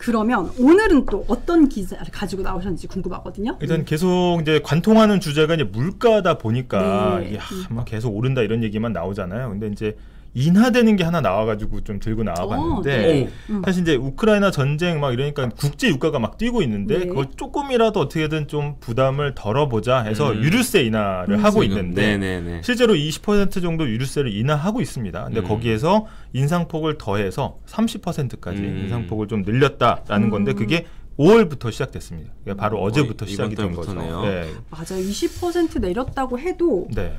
그러면 오늘은 또 어떤 기사를 가지고 나오셨는지 궁금하거든요. 일단 계속 이제 관통하는 주제가 이제 물가다 보니까 네. 이게 막 계속 오른다 이런 얘기만 나오잖아요. 근데 이제 인하되는 게 하나 나와가지고 좀 들고 나와봤는데 사실 이제 우크라이나 전쟁 막 이러니까 국제 유가가 막 뛰고 있는데 네. 그걸 조금이라도 어떻게든 좀 부담을 덜어보자 해서 유류세 인하를 하고 있는데 네네네. 실제로 20% 정도 유류세를 인하하고 있습니다. 근데 거기에서 인상폭을 더해서 30%까지 인상폭을 좀 늘렸다라는 건데 그게 5월부터 시작됐습니다. 그러니까 바로 어제부터 시작이 된 거죠. 네. 맞아요. 20% 내렸다고 해도 네.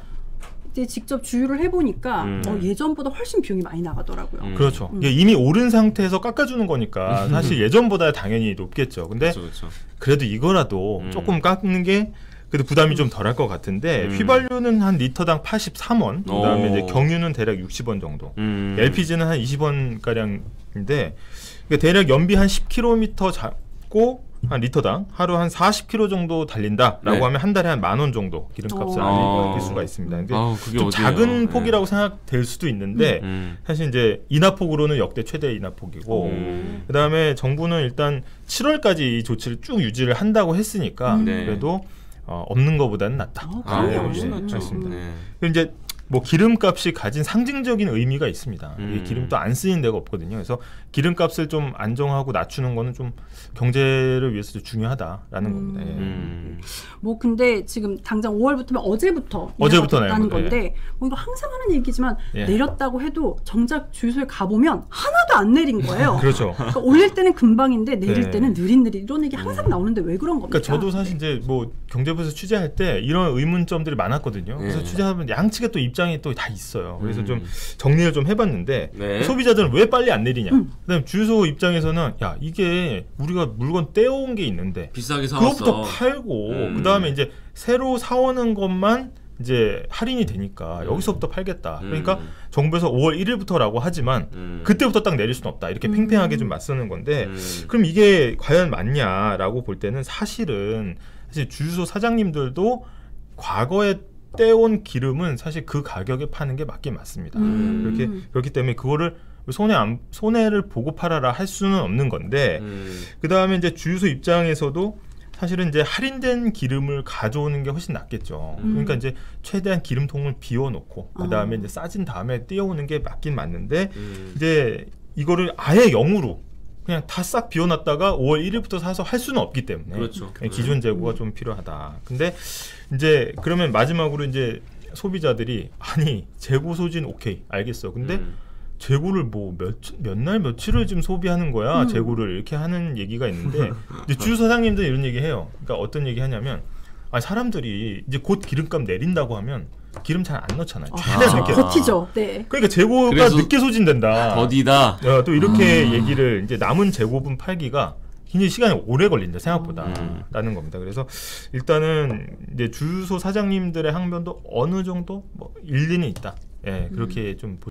이제 직접 주유를 해보니까 예전보다 훨씬 비용이 많이 나가더라고요. 그렇죠. 이게 이미 오른 상태에서 깎아주는 거니까 사실 예전보다 당연히 높겠죠. 근데 그렇죠. 그래도 이거라도 조금 깎는 게 그래도 부담이 좀 덜할 것 같은데 휘발유는 한 리터당 83원, 그다음에 이제 경유는 대략 60원 정도, LPG는 한 20원 가량인데 대략 연비 한 10km 잡고 한 리터당 하루 한 40km 정도 달린다라고 네. 하면 한 달에 한 10,000원 정도 기름값을 아낄 수가 있습니다. 근데 그게 좀 어디예요? 작은 폭이라고 생각될 수도 있는데 사실 이제 인하폭으로는 역대 최대 인하폭이고 그다음에 정부는 일단 7월까지 이 조치를 쭉 유지를 한다고 했으니까 그래도 없는 것보다는 낫다. 그럼요. 훨씬 낫죠. 맞습니다. 네. 그리고 이제 뭐 기름값이 가진 상징적인 의미가 있습니다. 이게 기름도 안 쓰이는 데가 없거든요. 그래서 기름값을 좀 안정하고 낮추는 거는 좀 경제를 위해서도 중요하다라는 겁니다. 예. 뭐 근데 지금 당장 5월부터면 어제부터 어제부터네요. 인하가 됐다는 건데 뭐 이거 항상 하는 얘기지만 내렸다고 해도 정작 주유소에 가보면 하나도 안 내린 거예요. 그렇죠. 그러니까 올릴 때는 금방인데 내릴 때는 느릿느릿 이런 얘기 항상 나오는데 왜 그런 겁니까? 그러니까 저도 사실 이제 뭐 경제부에서 취재할 때 이런 의문점들이 많았거든요. 그래서 취재하면 양측에 또 입장이 또 다 있어요. 그래서 좀 정리를 좀 해봤는데 소비자들은 왜 빨리 안 내리냐. 그다음에 주유소 입장에서는 야 이게 우리가 물건 떼어온 게 있는데 비싸게 사왔어. 그것부터 팔고 그다음에 이제 새로 사오는 것만 이제 할인이 되니까 여기서부터 팔겠다. 그러니까 정부에서 5월 1일부터라고 하지만 그때부터 딱 내릴 수는 없다. 이렇게 팽팽하게 좀 맞서는 건데 그럼 이게 과연 맞냐라고 볼 때는 사실 주유소 사장님들도 과거에 떼온 기름은 사실 그 가격에 파는 게 맞긴 맞습니다. 그렇기 때문에 그거를 손해를 보고 팔아라 할 수는 없는 건데 그 다음에 이제 주유소 입장에서도 사실은 이제 할인된 기름을 가져오는 게 훨씬 낫겠죠. 그러니까 이제 최대한 기름통을 비워놓고 그 다음에 이제 싸진 다음에 띄워오는 게 맞긴 맞는데 이제 이거를 아예 0으로 그냥 다 싹 비워놨다가 5월 1일부터 사서 할 수는 없기 때문에 그렇죠. 기존 재고가 좀 필요하다. 근데 이제 그러면 마지막으로 이제 소비자들이 아니 재고 소진 오케이 알겠어. 근데 재고를 뭐 몇 날 며칠을 지금 소비하는 거야 재고를 이렇게 하는 얘기가 있는데 이제 주유 사장님들 이런 얘기해요. 그러니까 어떤 얘기 하냐면 사람들이 이제 곧 기름값 내린다고 하면 기름 잘 안 넣잖아요. 최대한 늦게. 버티죠. 네. 그러니까 재고가 늦게 소진된다. 더디다. 또 이렇게 얘기를 이제 남은 재고분 팔기가 굉장히 시간이 오래 걸린다 생각보다라는 겁니다. 그래서 일단은 이제 주유소 사장님들의 항변도 어느 정도 뭐 일리는 있다. 예, 그렇게 좀